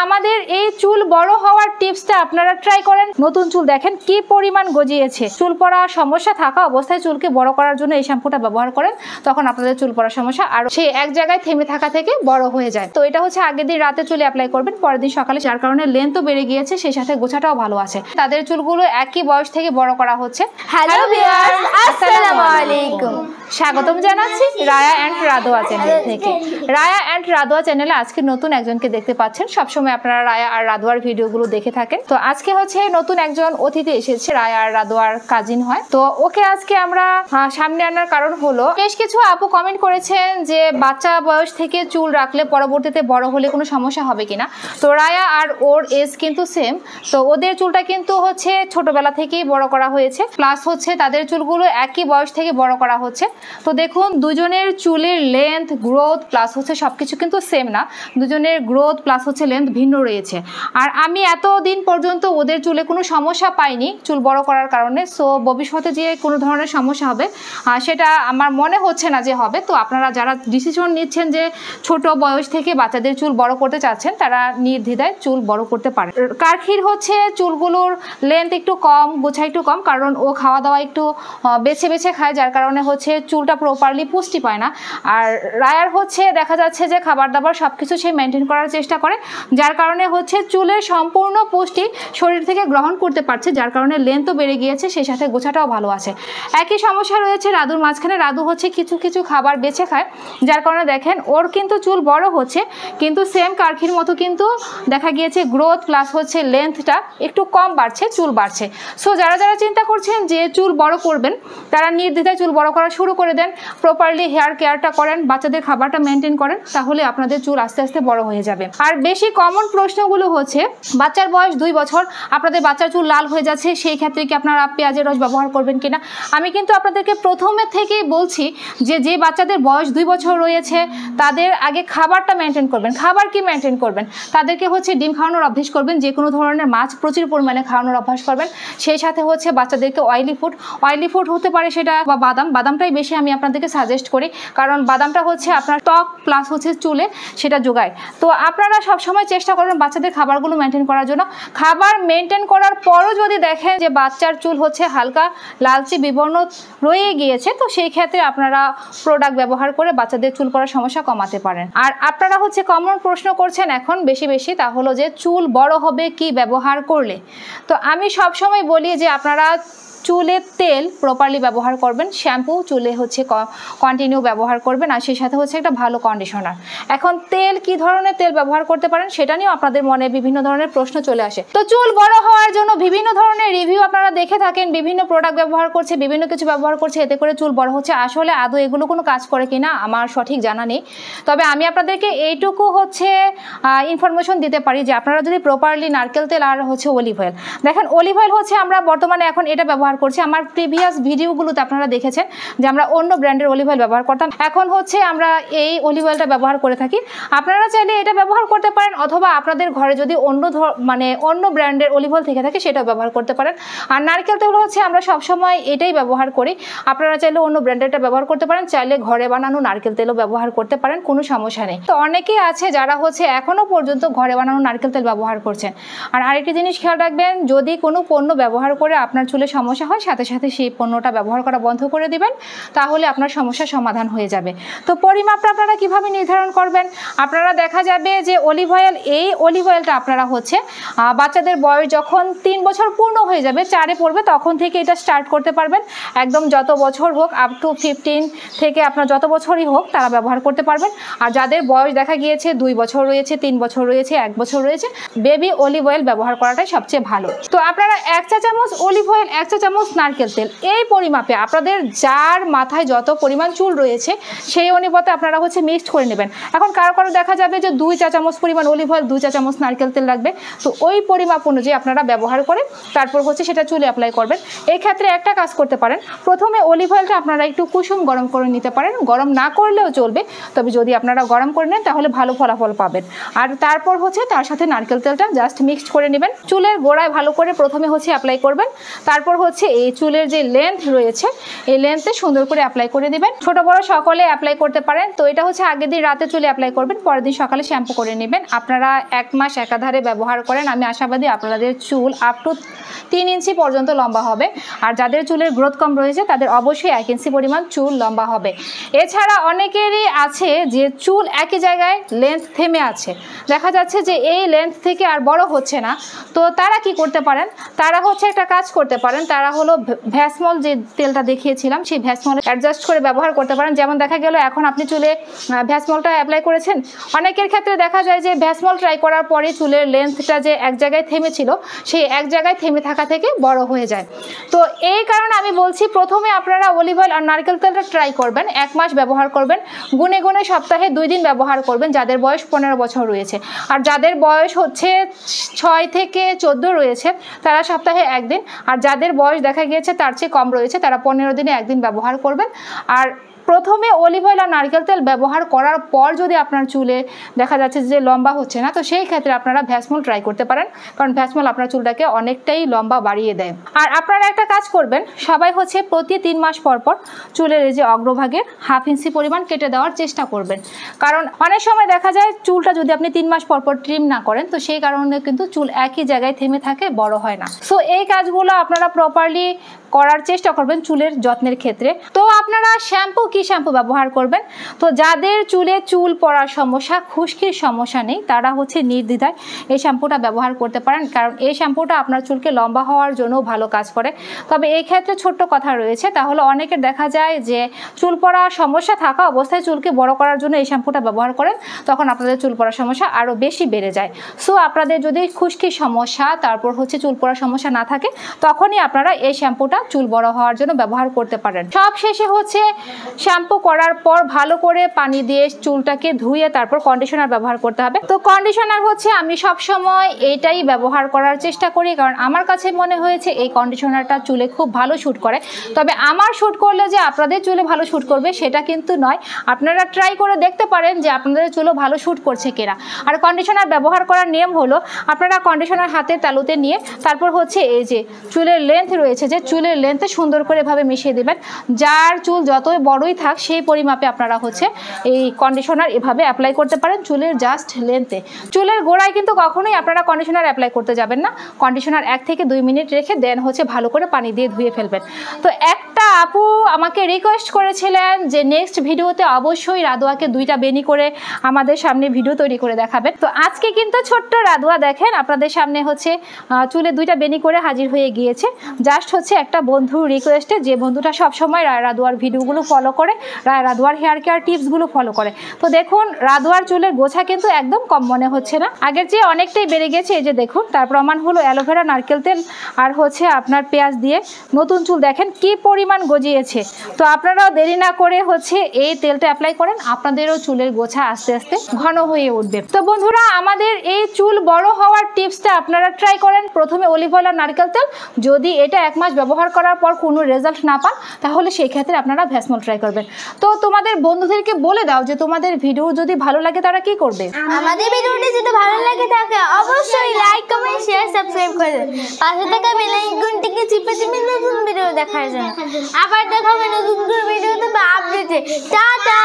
আমাদের এই চুল বড় হওয়ার টিপসটা আপনারা ট্রাই করেন। নতুন চুল দেখেন কি পরিমাণ গজিয়েছে। চুল পড়া সমস্যা থাকা অবস্থায় চুলকে বড় করার জন্য এই শ্যাম্পুটা ব্যবহার করেন, তখন আপনাদের চুল পড়ার সমস্যা আর সেই এক জায়গায় থেমে থাকা থেকে বড় হয়ে যায়। তো এটা হচ্ছে আগের দিন রাতে চুলে অ্যাপ্লাই করবেন, পরের দিন সকালে, যার কারণে লেন্থও বেড়ে গিয়েছে, সেই সাথে গোছাটাও ভালো আছে। তাদের চুলগুলো একই বয়স থেকে বড় করা হচ্ছে। হ্যালো ভিউয়ার্স, আসসালামু আলাইকুম। স্বাগতম জানাচ্ছি রায়া এন্ড রাধোয়া চ্যানেল থেকে। রায়া এন্ড রাধোয়া চ্যানেলে আজকে নতুন একজনকে দেখতে পাচ্ছেন। সবসময় আপনারা রায়া আর রাধোয়ার ভিডিওগুলো দেখে থাকেন। তো আজকে হচ্ছে নতুন একজন অতিথি এসেছে, রায়া আর রাধোয়ার কাজিন হয়। তো ওকে আজকে আমরা সামনে আনার কারণ হলো, বেশ কিছু আপু কমেন্ট করেছেন যে বাচ্চা বয়স থেকে চুল রাখলে পরবর্তীতে বড় হলে কোনো সমস্যা হবে কিনা। তো রায়া আর ওর এজ কিন্তু সেম, তো ওদের চুলটা কিন্তু হচ্ছে ছোটবেলা থেকেই বড় করা হয়েছে, প্লাস হচ্ছে তাদের চুলগুলো একই বয়স থেকে বড় করা হচ্ছে। তো দেখুন দুজনের চুলের লেন্থ, গ্রোথ প্লাস হচ্ছে সবকিছু কিন্তু সেম না, দুজনের গ্রোথ প্লাস হচ্ছে লেন্থ ভিন্ন রয়েছে। আর আমি এতদিন পর্যন্ত ওদের চুলে কোনো সমস্যা পাইনি চুল বড় করার কারণে। সো ভবিষ্যতে যে কোনো ধরনের সমস্যা হবে সেটা আমার মনে হচ্ছে না যে হবে। তো আপনারা যারা ডিসিশন নিচ্ছেন যে ছোট বয়স থেকে বাচ্চাদের চুল বড় করতে চাচ্ছেন, তারা নির্দ্বিধায় চুল বড় করতে পারেন। কারখির হচ্ছে চুলগুলোর লেন্থ একটু কম, গোছা একটু কম, কারণ ও খাওয়া দাওয়া একটু বেছে বেছে খায়, যার কারণে হচ্ছে চুলটা প্রপারলি পুষ্টি পায় না। আর রায়ার হচ্ছে দেখা যাচ্ছে যে খাবার দাবার সবকিছু সে মেনটেন করার চেষ্টা করে, যার কারণে হচ্ছে চুলের সম্পূর্ণ পুষ্টি শরীর থেকে গ্রহণ করতে পারছে, যার কারণে লেন্থও বেড়ে গিয়েছে, সেই সাথে গোছাটাও ভালো আছে। একই সমস্যা রয়েছে রাধুর মাঝখানে। রাধু হচ্ছে কিছু কিছু খাবার বেছে খায়, যার কারণে দেখেন ওর কিন্তু চুল বড় হচ্ছে, কিন্তু সেম কারখির মতো কিন্তু দেখা গিয়েছে গ্রোথ প্লাস হচ্ছে লেন্থটা একটু কম বাড়ছে, চুল বাড়ছে। সো যারা যারা চিন্তা করছেন যে চুল বড় করবেন, তারা নির্দ্বিধায় চুল বড় করা শুরু করে দেন, প্রপারলি হেয়ার কেয়ারটা করেন, বাচ্চাদের খাবারটা মেনটেন করেন, তাহলে আপনাদের চুল আস্তে আস্তে বড় হয়ে যাবে। আর বেশি কমন প্রশ্নগুলো হচ্ছে বাচ্চার বয়স 2 বছর, আপনাদের বাচ্চার চুল লাল হয়ে যাচ্ছে, সেই ক্ষেত্রে কি আপনারা পেঁয়াজের রস ব্যবহার করবেন কিনা। আমি কিন্তু আপনাদেরকে প্রথমে থেকেই বলছি যে বাচ্চাদের বয়স 2 বছর রয়েছে তাদের আগে খাবারটা মেনটেন করবেন। খাবার কি মেনটেন করবেন? তাদেরকে হচ্ছে ডিম খাওয়ানোর অভ্যাস করবেন, যে কোনো ধরনের মাছ প্রচুর পরিমাণে খাওয়ানোর অভ্যাস করবেন। সেই সাথে হচ্ছে বাচ্চাদেরকে অয়েলি ফুড হতে পারে সেটা, বা বাদামটাই বেশি আমি আপনাদেরকে সাজেস্ট করি, কারণ বাদামটা হচ্ছে আপনার ত্বক প্লাস হচ্ছে চুলে সেটা যোগায়। তো আপনারা সবসময় চেষ্টা করবেন বাচ্চাদের খাবারগুলো মেনটেন করার জন্য। খাবার মেনটেন করার পরও যদি দেখেন যে বাচ্চার চুল হচ্ছে হালকা লালচে বিবর্ণ রয়ে গিয়েছে, তো সেই ক্ষেত্রে আপনারা প্রোডাক্ট ব্যবহার করে বাচ্চাদের চুল পড়ার সমস্যা কমাতে পারেন। আর আপনারা হচ্ছে কমন প্রশ্ন করছেন এখন বেশি, তা হলো যে চুল বড় হবে কি ব্যবহার করলে। তো আমি সবসময় বলি যে আপনারা চুলে তেল প্রপারলি ব্যবহার করবেন, শ্যাম্পু চুলে হচ্ছে কন্টিনিউ ব্যবহার করবেন, আর সেই সাথে হচ্ছে একটা ভালো কন্ডিশনার। এখন তেল কি ধরনের তেল ব্যবহার করতে পারেন সেটা নিয়েও আপনাদের মনে বিভিন্ন ধরনের প্রশ্ন চলে আসে। তো চুল বড় হওয়ার জন্য বিভিন্ন ধরনের রিভিউ আপনারা দেখে থাকেন, বিভিন্ন প্রোডাক্ট ব্যবহার করছে, বিভিন্ন কিছু ব্যবহার করছে, এতে করে চুল বড় হচ্ছে। আসলে আদৌ এগুলো কোনো কাজ করে কিনা আমার সঠিক জানা নেই, তবে আমি আপনাদেরকে এইটুকু হচ্ছে ইনফরমেশন দিতে পারি যে আপনারা যদি প্রপারলি নারকেল তেল আর হচ্ছে অলিভ অয়েল, দেখেন অলিভ অয়েল হচ্ছে আমরা বর্তমানে এখন এটা ব্যবহার করছি। আমার প্রিভিয়াস ভিডিওগুলোতে আপনারা দেখেছেন যে আমরা অন্য ব্র্যান্ডের অলিভ অয়েল ব্যবহার করতাম, এখন হচ্ছে আমরা এই অলিভ অয়েলটা ব্যবহার করে থাকি। আপনারা চাইলে এটা ব্যবহার করতে পারেন, অথবা আপনাদের ঘরে যদি অন্য ব্র্যান্ডের অলিভ অয়েল থেকে থাকে সেটা ব্যবহার করতে পারেন। আর নারকেল তেল হচ্ছে আমরা সবসময় এটাই ব্যবহার করি, আপনারা চাইলে অন্য ব্র্যান্ডেরটা ব্যবহার করতে পারেন, চাইলে ঘরে বানানো নারকেল তেলও ব্যবহার করতে পারেন, কোনো সমস্যা নেই। তো অনেকেই আছে যারা হচ্ছে এখনো পর্যন্ত ঘরে বানানো নারকেল তেল ব্যবহার করছেন। আর আরেকটি জিনিস খেয়াল রাখবেন, যদি কোনো পণ্য ব্যবহার করে আপনার চুলে সমস্যা হয়, সাথে সাথে সেই পণ্যটা ব্যবহার করা বন্ধ করে দিবেন, তাহলে আপনার সমস্যার সমাধান হয়ে যাবে। তো পরিমাপটা আপনারা কিভাবে নির্ধারণ করবেন? আপনারা দেখা যাবে যে অলিভ অয়েল, এই অলিভ অয়েলটা আপনারা হচ্ছে বাচ্চাদের বয়স যখন 3 বছর পূর্ণ হয়ে যাবে, 4-এ পড়বে, তখন থেকে এটা স্টার্ট করতে পারবেন। একদম যত বছর হোক, আপ টু 15 থেকে আপনার যত বছরই হোক তারা ব্যবহার করতে পারবেন। আর যাদের বয়স দেখা গিয়েছে 2 বছর রয়েছে, 3 বছর রয়েছে, 1 বছর রয়েছে, বেবি অলিভ অয়েল ব্যবহার করাটাই সবচেয়ে ভালো। তো আপনারা 1 চা চামচ অলিভ অয়েল, 1 চা চামচ নারকেল তেল, এই পরিমাপে আপনাদের যার মাথায় যত পরিমাণ চুল রয়েছে সেই অনুপাতে আপনারা হচ্ছে মিক্সড করে নেবেন। এখন কারো দেখা যাবে যে 2 চা চামচ পরিমাণ অলিভ অয়েল, 2 চা চামচ নারকেল তেল লাগবে, তো ওই পরিমাপ অনুযায়ী আপনারা ব্যবহার করে তারপর হচ্ছে সেটা চুলে অ্যাপ্লাই করবেন। এই ক্ষেত্রে একটা কাজ করতে পারেন, প্রথমে অলিভ অয়েলটা আপনারা একটু কুসুম গরম করে নিতে পারেন, গরম না করলেও চলবে, তবে যদি আপনারা গরম করে নেন তাহলে ভালো ফলাফল পাবেন। আর তারপর হচ্ছে তার সাথে নারকেল তেলটা জাস্ট মিক্সড করে নেবেন, চুলের গোড়ায় ভালো করে প্রথমে হচ্ছে অ্যাপ্লাই করবেন, তারপর হচ্ছে হচ্ছে এই চুলের যে লেন্থ রয়েছে এই লেন্থে সুন্দর করে অ্যাপ্লাই করে দিবেন। ছোট বড় সকলে অ্যাপ্লাই করতে পারেন। তো এটা হচ্ছে আগের দিন রাতে চুলে অ্যাপ্লাই করবেন, পরের দিন সকালে শ্যাম্পু করে নেবেন। আপনারা 1 মাস একাধারে ব্যবহার করেন, আমি আশাবাদী আপনাদের চুল আপ টু 3 ইঞ্চি পর্যন্ত লম্বা হবে। আর যাদের চুলের গ্রোথ কম রয়েছে তাদের অবশ্যই 1 ইঞ্চি পরিমাণ চুল লম্বা হবে। এছাড়া অনেকেরই আছে যে চুল একই জায়গায় লেন্থ থেমে আছে, দেখা যাচ্ছে যে এই লেন্থ থেকে আর বড় হচ্ছে না। তো তারা কি করতে পারেন, তারা হচ্ছে একটা কাজ করতে পারেন, তারা হলো ভ্যাসমল যে তেলটা দেখিয়েছিলাম সেই ভ্যাসমল অ্যাডজাস্ট করে ব্যবহার করতে পারেন। যেমন দেখা গেল এখন আপনি চুলে ভ্যাসমলটা অ্যাপ্লাই করেছেন, অনেকের ক্ষেত্রে দেখা যায় যে ভ্যাসমল ট্রাই করার পরে চুলের লেন্থটা যে এক জায়গায় থেমেছিল সেই এক জায়গায় থেমে থাকা থেকে বড় হয়ে যায়। তো এই কারণে আমি বলছি প্রথমে আপনারা অলিভ অয়েল আর নারকেল তেলটা ট্রাই করবেন, 1 মাস ব্যবহার করবেন, গুনে গুনে সপ্তাহে 2 দিন ব্যবহার করবেন যাদের বয়স 15 বছর রয়েছে। আর যাদের বয়স হচ্ছে 6 থেকে 14 রয়েছে তারা সপ্তাহে 1 দিন, আর যাদের বয়স দেখা গিয়েছে তার চেয়ে কম রয়েছে তারা 15 দিনে 1 দিন ব্যবহার করবেন। আর প্রথমে অলিভ অয়েল আর নারকেল তেল ব্যবহার করার পর যদি আপনার চুলে দেখা যাচ্ছে যে লম্বা হচ্ছে না, তো সেই ক্ষেত্রে আপনারা ভ্যাসমল ট্রাই করতে পারেন, কারণ ভ্যাসমল আপনার চুলটাকে অনেকটাই লম্বা বাড়িয়ে দেয়। আর আপনারা একটা কাজ করবেন, সবাই হচ্ছে প্রতি 3 মাস পর পর চুলের এই যে অগ্রভাগের 1/2 ইঞ্চি পরিমাণ কেটে দেওয়ার চেষ্টা করবেন। কারণ অনেক সময় দেখা যায় চুলটা যদি আপনি 3 মাস পর পর ট্রিম না করেন তো সেই কারণে কিন্তু চুল একই জায়গায় থেমে থাকে, বড় হয় না। সো এই কাজগুলো আপনারা প্রপারলি করার চেষ্টা করবেন চুলের যত্নের ক্ষেত্রে। তো আপনারা কি শ্যাম্পু ব্যবহার করবেন, তো যাদের চুলে চুল পড়ার সমস্যা, খুশকির সমস্যা নেই তারা হচ্ছে নির্দ্বিধায় এই শ্যাম্পুটা ব্যবহার করতে পারেন, কারণ এই শ্যাম্পুটা আপনার চুলকে লম্বা হওয়ার জন্য ভালো কাজ করে। তবে এই ক্ষেত্রে ছোট্ট কথা রয়েছে, তাহলে অনেকের দেখা যায় যে চুল পড়ার সমস্যা থাকা অবস্থায় চুলকে বড় করার জন্য এই শ্যাম্পুটা ব্যবহার করেন, তখন আপনাদের চুল পড়ার সমস্যা আরও বেশি বেড়ে যায়। সো আপনাদের যদি খুশকির সমস্যা তারপর হচ্ছে চুল পড়ার সমস্যা না থাকে তখনই আপনারা এই শ্যাম্পুটা চুল বড় হওয়ার জন্য ব্যবহার করতে পারেন। সব শেষে হচ্ছে শ্যাম্পু করার পর ভালো করে পানি দিয়ে চুলটাকে ধুয়ে তারপর কন্ডিশনার ব্যবহার করতে হবে। তো কন্ডিশনার হচ্ছে আমি সব সময় এটাই ব্যবহার করার চেষ্টা করি, কারণ আমার কাছে মনে হয়েছে এই কন্ডিশনারটা চুলে খুব ভালো শ্যুট করে। তবে আমার শ্যুট করলে যে আপনাদের চুলে ভালো শ্যুট করবে সেটা কিন্তু নয়, আপনারা ট্রাই করে দেখতে পারেন যে আপনাদের চুলও ভালো শ্যুট করছে কিনা। আর কন্ডিশনার ব্যবহার করার নিয়ম হলো আপনারা কন্ডিশনার হাতের তালুতে নিয়ে তারপর হচ্ছে এই যে চুলের লেন্থ রয়েছে যে চুলের লেন্থে সুন্দর করে এভাবে মিশিয়ে দেবেন। যার চুল যতই বড়ই থাক সেই পরিমাপে আপনারা হচ্ছে এই কন্ডিশনার এভাবে অ্যাপ্লাই করতে পারেন চুলের জাস্ট লেন্থে। চুলের গোড়ায় কিন্তু কখনোই আপনারা কন্ডিশনার অ্যাপ্লাই করতে যাবেন না, কন্ডিশনার 1 থেকে 2 মিনিট রেখে দেন হচ্ছে ভালো করে পানি দিয়ে ধুয়ে ফেলবেন। তো একটা আপু আমাকে রিকোয়েস্ট করেছিলেন যে নেক্সট ভিডিওতে অবশ্যই রাদোয়াকে 2টা বেনি করে আমাদের সামনে ভিডিও তৈরি করে দেখাবেন। তো আজকে কিন্তু ছোট্ট রাদোয়া দেখেন আপনাদের সামনে হচ্ছে চুলে 2টা বেনি করে হাজির হয়ে গিয়েছে, জাস্ট হচ্ছে একটা বন্ধুর রিকোয়েস্টে, যে বন্ধুটা সবসময় রাদোয়ার ভিডিওগুলো ফলো করে, রাদোয়ার হেয়ার কেয়ার টিপসগুলো ফলো করে। তো দেখুন রাদোয়ার চুলের গোছা কিন্তু একদম কম মনে হচ্ছে না, আগের চেয়ে অনেকটাই বেড়ে গেছে। এই যে দেখুন, তার প্রমাণ হলো অ্যালোভেরা, নারকেল তেল আর হচ্ছে আপনার পেঁয়াজ দিয়ে নতুন চুল দেখেন কি পরিমাণ গজিয়েছে। তো আপনারাও দেরি না করে হচ্ছে এই তেলটা অ্যাপ্লাই করেন, আপনাদেরও চুলের গোছা আস্তে আস্তে ঘন হয়ে উঠবে। তো বন্ধুরা আমাদের এই চুল বড় হওয়ার টিপসটা আপনারা ট্রাই করেন। প্রথমে অলিভ অয়েল আর নারকেল তেল, যদি এটা 1 মাস ব্যবহার করার পর কোনো রেজাল্ট না পান তাহলে সেই ক্ষেত্রে আপনারা ভ্যাসমল ট্রাই করবেন। তো তোমাদের বন্ধুদেরকে বলে দাও যে তোমাদের ভিডিও যদি ভালো লাগে তারা কি করবে। আমাদের ভিডিওটি যদি ভালো লাগে থাকে অবশ্যই লাইক, কমেন্ট, শেয়ার, সাবস্ক্রাইব করে দেন। পাশে থাকা বেল আইকনটিকে চিপে দিবেন নতুন ভিডিও দেখার জন্য। আবার দেখা হবে নতুন ভিডিওতে বা আপডেটে। টাটা।